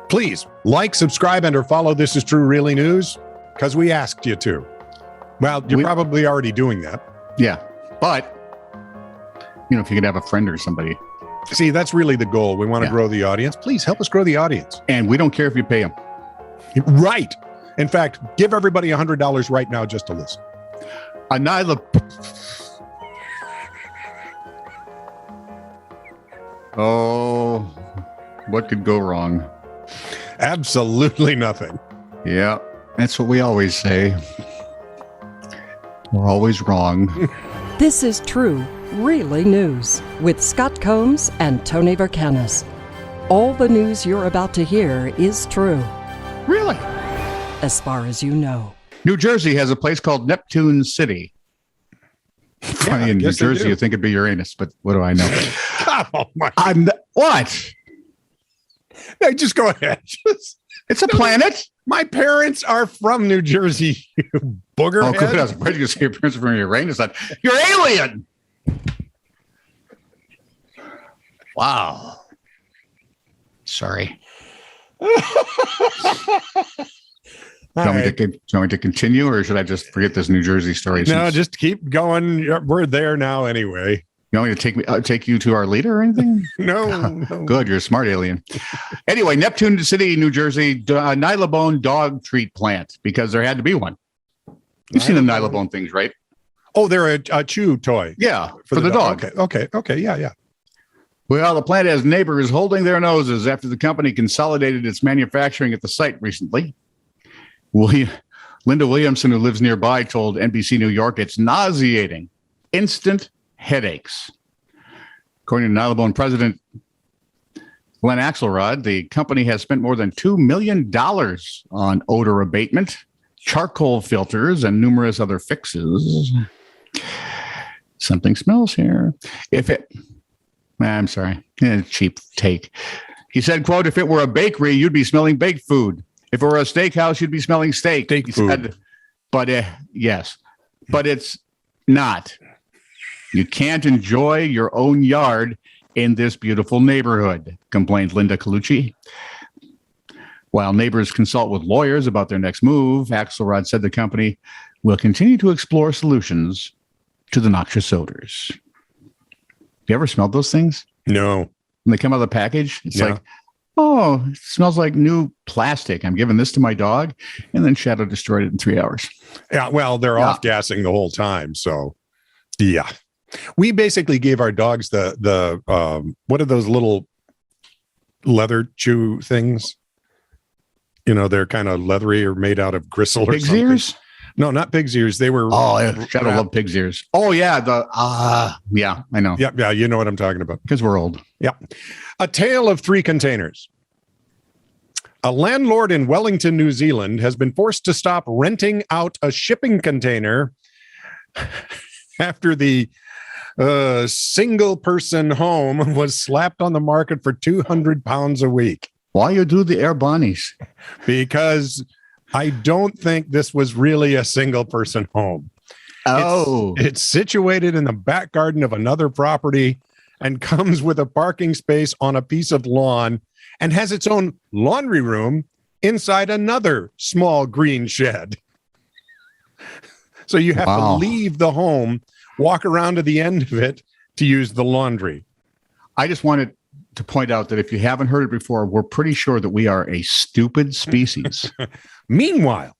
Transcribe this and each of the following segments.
Please like, subscribe, and or follow This Is True Really News, because we asked you to. Well, you're probably already doing that. Yeah, but, if you could have a friend or somebody. See, that's really the goal. We want to grow the audience. Please help us grow the audience. And we don't care if you pay them. Right. In fact, give everybody $100 right now just to listen. Oh, what could go wrong? Absolutely nothing. Yeah, that's what we always say. We're always wrong. This is True, Really News with Scott Combs and Tony Verkinnes. All the news you're about to hear is true. Really? As far as you know. New Jersey has a place called Neptune City. Funny, in New Jersey, you think it'd be Uranus, but what do I know? Oh my! What? No, just go ahead. It's a planet. My parents are from New Jersey. You booger. Oh, good. I was afraid you say your parents are from Uranus. You're alien. Wow. Sorry. Do you want me to continue, or should I just forget this New Jersey story? No, just keep going. We're there now anyway. You want me to take you to our leader or anything? No. Good, you're a smart alien. Anyway, Neptune City, New Jersey, Nylabone dog treat plant, because there had to be one. You've seen the Nylabone things, right? Oh, they're a chew toy. Yeah, for the dog. Okay, yeah. Well, the plant has neighbors holding their noses after the company consolidated its manufacturing at the site recently. Linda Williamson, who lives nearby, told NBC New York it's nauseating. Instant headaches. According to Nylabone president Glenn Axelrod, the company has spent more than $2 million on odor abatement, charcoal filters, and numerous other fixes. Something smells here. I'm sorry. Cheap take. He said, quote, if it were a bakery, you'd be smelling baked food. If it were a steakhouse, you'd be smelling steak. Steak food. But yes, but it's not. You can't enjoy your own yard in this beautiful neighborhood, complained Linda Colucci. While neighbors consult with lawyers about their next move, Axelrod said the company will continue to explore solutions to the noxious odors. You ever smelled those things? No. When they come out of the package, it's like, oh, it smells like new plastic. I'm giving this to my dog. And then Shadow destroyed it in 3 hours. Yeah, well, they're off-gassing the whole time. So, yeah. We basically gave our dogs the what are those little leather chew things? They're kind of leathery or made out of gristle or pig's something. Ears? No, not pig's ears. They were. Oh, Shadow loved pig's ears. Oh, yeah. Yeah, I know. Yeah. You know what I'm talking about. Because we're old. Yeah. A tale of three containers. A landlord in Wellington, New Zealand, has been forced to stop renting out a shipping container after the single-person home was slapped on the market for £200 a week. Why you do the air bunnies? Because I don't think this was really a single-person home. Oh. It's situated in the back garden of another property and comes with a parking space on a piece of lawn and has its own laundry room inside another small green shed. So you have to leave the home, walk around to the end of it to use the laundry. I just wanted to point out that if you haven't heard it before, we're pretty sure that we are a stupid species. Meanwhile,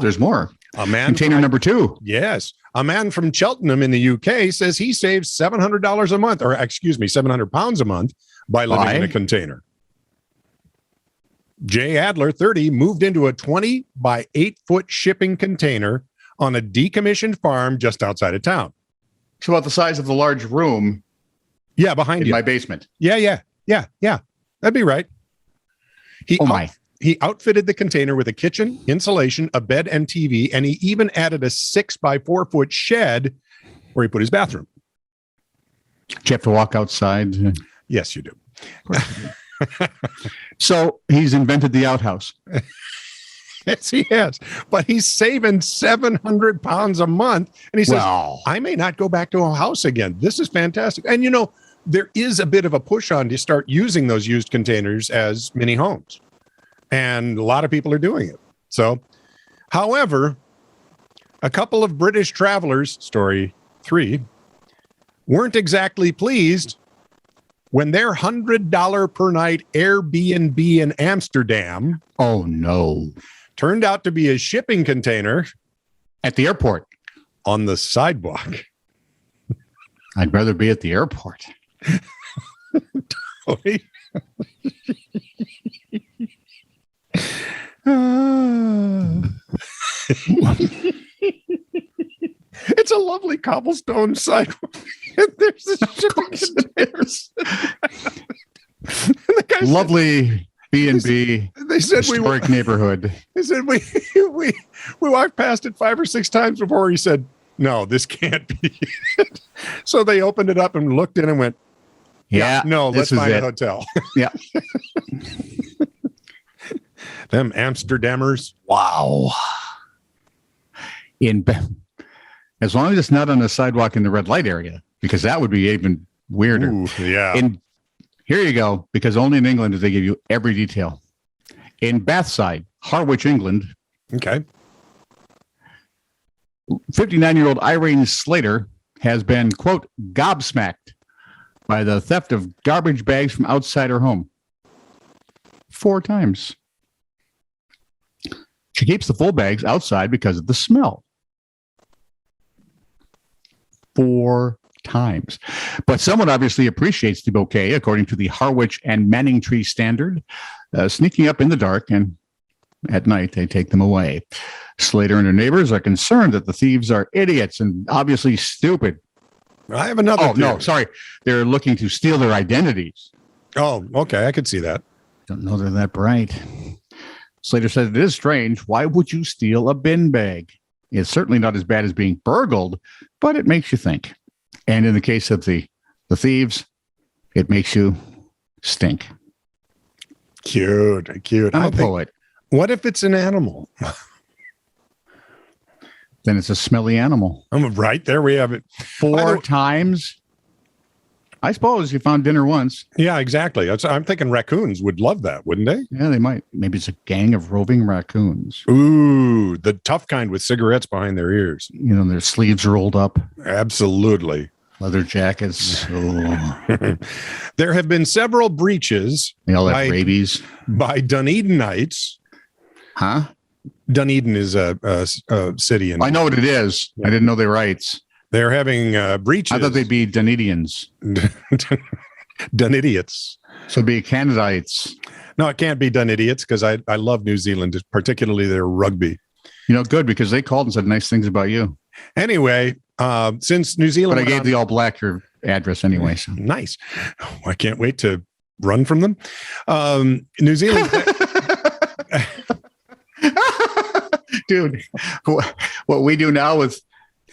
there's more. A man container number 2. Yes. A man from Cheltenham in the UK says he saves $700 a month, or excuse me, £700 a month by living in a container. Jay Adler, 30, moved into a 20 by 8-foot shipping container on a decommissioned farm just outside of town. So about the size of the large room. Yeah, behind you. My basement. Yeah. That'd be right. He outfitted the container with a kitchen, insulation, a bed, and TV, and he even added a 6 by 4-foot shed where he put his bathroom. Do you have to walk outside? Yes, you do. So he's invented the outhouse. Yes, he has. But he's saving £700 a month. And he says, I may not go back to a house again. This is fantastic. And, there is a bit of a push on to start using those used containers as mini homes. and a lot of people are doing it. So, however, a couple of British travelers, story 3, weren't exactly pleased when their $100 per night Airbnb in Amsterdam, oh no, turned out to be a shipping container at the airport. On the sidewalk. I'd rather be at the airport. It's a lovely cobblestone sidewalk. There's a shipping containers. Lovely B&B. They said historic neighborhood. They said we walked past it 5 or 6 times before he said, "No, this can't be it." So they opened it up and looked in and went, "Yeah, no, let's find a hotel." Yeah. Them Amsterdammers. Wow. As long as it's not on a sidewalk in the red light area, because that would be even weirder. Ooh, yeah. Here you go, because only in England do they give you every detail. In Bathside, Harwich, England. Okay. 59-year-old Irene Slater has been, quote, gobsmacked by the theft of garbage bags from outside her home 4 times. She keeps the full bags outside because of the smell. 4 times. But someone obviously appreciates the bouquet, according to the Harwich and Manningtree standard. Sneaking up in the dark, and at night they take them away. Slater and her neighbors are concerned that the thieves are idiots and obviously stupid. I have another. Oh, no, sorry. They're looking to steal their identities. Oh, okay. I could see that. Don't know they're that bright. Slater said it is strange. Why would you steal a bin bag? It's certainly not as bad as being burgled, but it makes you think. And in the case of the thieves, it makes you stink. Cute. I'm a poet. What if it's an animal? Then it's a smelly animal. I'm right there. We have it 4 times. I suppose you found dinner once. Yeah, exactly. I'm thinking raccoons would love that, wouldn't they? Yeah, they might. Maybe it's a gang of roving raccoons. Ooh, the tough kind with cigarettes behind their ears. You know, their sleeves rolled up. Absolutely. Leather jackets. Oh. There have been several breaches. They all have rabies. By Dunedinites. Huh? Dunedin is a city. I know what it is. Yeah. I didn't know their rights. They're having breaches. I thought they'd be Dunedians. Dunidiots. So it'd be Canadites. No, it can't be Dunidiots because I love New Zealand, particularly their rugby. You know, good, because they called and said nice things about you. Anyway, since New Zealand... But I gave the All Black your address anyway. So. Nice. Oh, I can't wait to run from them. New Zealand... Dude, what we do now with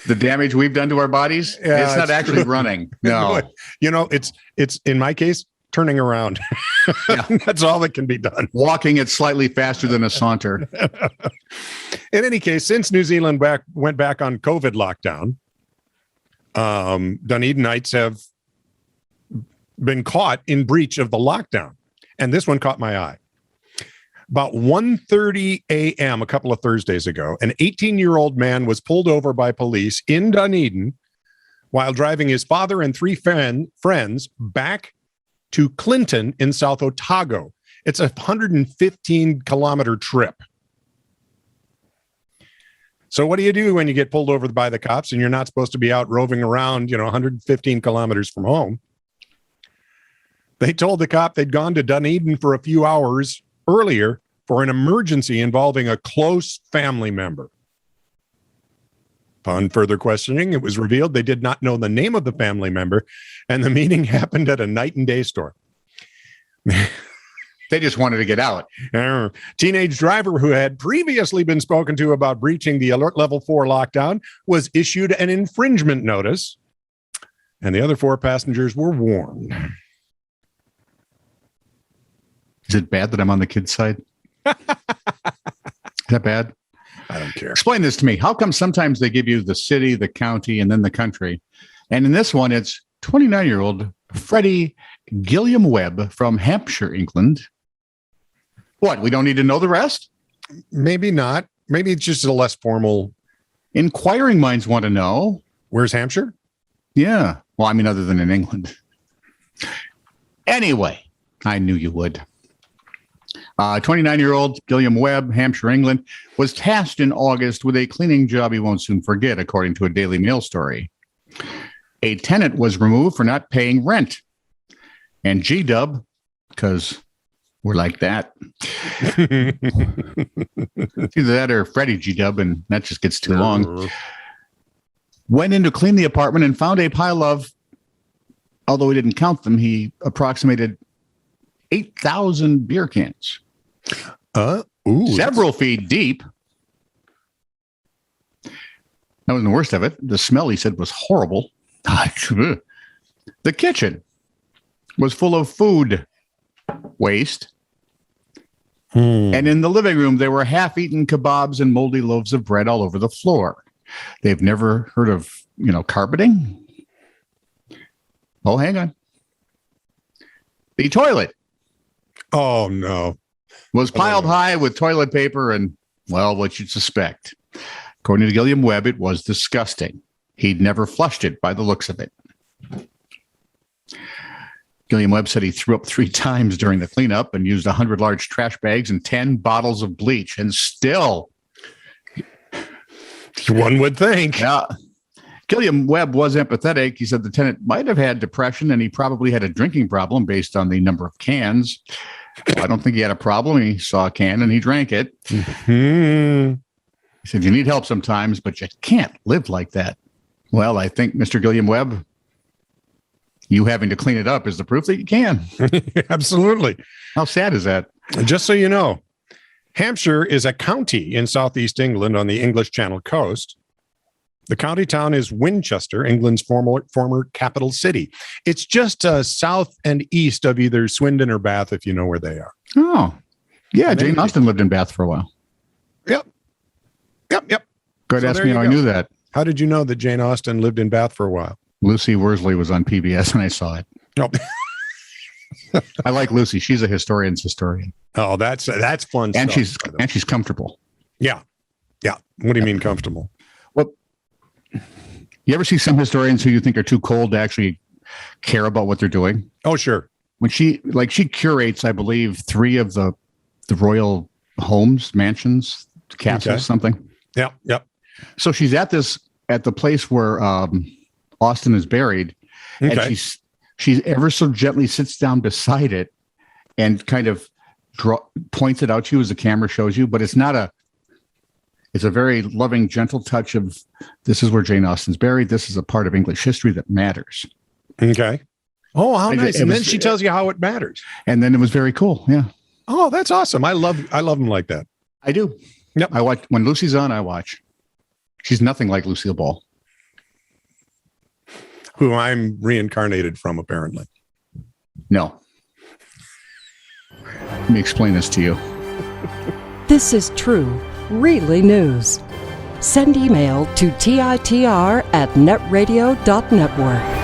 the damage we've done to our bodies, it's not actually running. No. You know, it's in my case, turning around. Yeah. That's all that can be done. Walking it slightly faster than a saunter. In any case, since New Zealand went back on COVID lockdown, Dunedinites have been caught in breach of the lockdown. And this one caught my eye. About 1:30 a.m. a couple of Thursdays ago, an 18-year-old man was pulled over by police in Dunedin while driving his father and 3 friends back to Clinton in South Otago. It's a 115-kilometer trip. So what do you do when you get pulled over by the cops and you're not supposed to be out roving around, 115 kilometers from home? They told the cop they'd gone to Dunedin for a few hours earlier for an emergency involving a close family member. Upon further questioning, it was revealed they did not know the name of the family member, and the meeting happened at a night and day store. They just wanted to get out. Teenage driver who had previously been spoken to about breaching the alert level 4 lockdown was issued an infringement notice, and the other 4 passengers were warned. Is it bad that I'm on the kid's side? Is that bad? I don't care. Explain this to me. How come sometimes they give you the city, the county, and then the country? And in this one, it's 29-year-old Freddie Gilliam Webb from Hampshire, England. What? We don't need to know the rest? Maybe not. Maybe it's just a less formal. Inquiring minds want to know. Where's Hampshire? Yeah. Well, I mean, other than in England. Anyway, I knew you would. 29-year-old Gilliam Webb, Hampshire, England, was tasked in August with a cleaning job he won't soon forget, according to a Daily Mail story. A tenant was removed for not paying rent. And G-Dub, because we're like that. Either that or Freddie G-Dub, and that just gets too long. Went in to clean the apartment and found a pile of, although he didn't count them, he approximated 8,000 beer cans. Several feet deep. That wasn't the worst of it. The smell, he said, was horrible. The kitchen was full of food waste. And in the living room, there were half-eaten kebabs and moldy loaves of bread all over the floor. They've never heard of, carpeting? Oh, hang on. The toilet. Oh, no. Was piled high with toilet paper and, well, what you'd suspect. According to Gilliam Webb, it was disgusting. He'd never flushed it by the looks of it. Gilliam Webb said he threw up 3 times during the cleanup and used 100 large trash bags and 10 bottles of bleach. And still, one would think. Yeah. Gilliam Webb was empathetic. He said the tenant might have had depression and he probably had a drinking problem based on the number of cans. Well, I don't think he had a problem. He saw a can and he drank it. Mm-hmm. He said, you need help sometimes, but you can't live like that. Well, I think, Mr. Gilliam Webb, you having to clean it up is the proof that you can. Absolutely. How sad is that? Just so you know, Hampshire is a county in southeast England on the English Channel coast. The county town is Winchester, England's former capital city. It's just south and east of either Swindon or Bath, if you know where they are. Oh, yeah. Jane Austen lived in Bath for a while. Yep. Go ahead, ask me how I knew that. How did you know that Jane Austen lived in Bath for a while? Lucy Worsley was on PBS and I saw it. Nope. I like Lucy. She's a historian's historian. Oh, that's fun. And stuff, she's comfortable. Yeah. What do you mean comfortable? Well, you ever see some historians who you think are too cold to actually care about what they're doing? Oh, sure. When she curates, I believe, 3 of the royal homes, mansions, castles, something. Yep. So she's at the place where Austen is buried, and she's ever so gently sits down beside it and kind of points it out to you as the camera shows you, but it's a very loving, gentle touch of this is where Jane Austen's buried. This is a part of English history that matters. Okay. Oh, how nice. And then she tells you how it matters. And then it was very cool. Yeah. Oh, that's awesome. I love them like that. I do. Yep. I watch when Lucy's on, I watch. She's nothing like Lucille Ball, who I'm reincarnated from, apparently. No. Let me explain this to you. This is true, really news. Send email to TITR@netradio.network.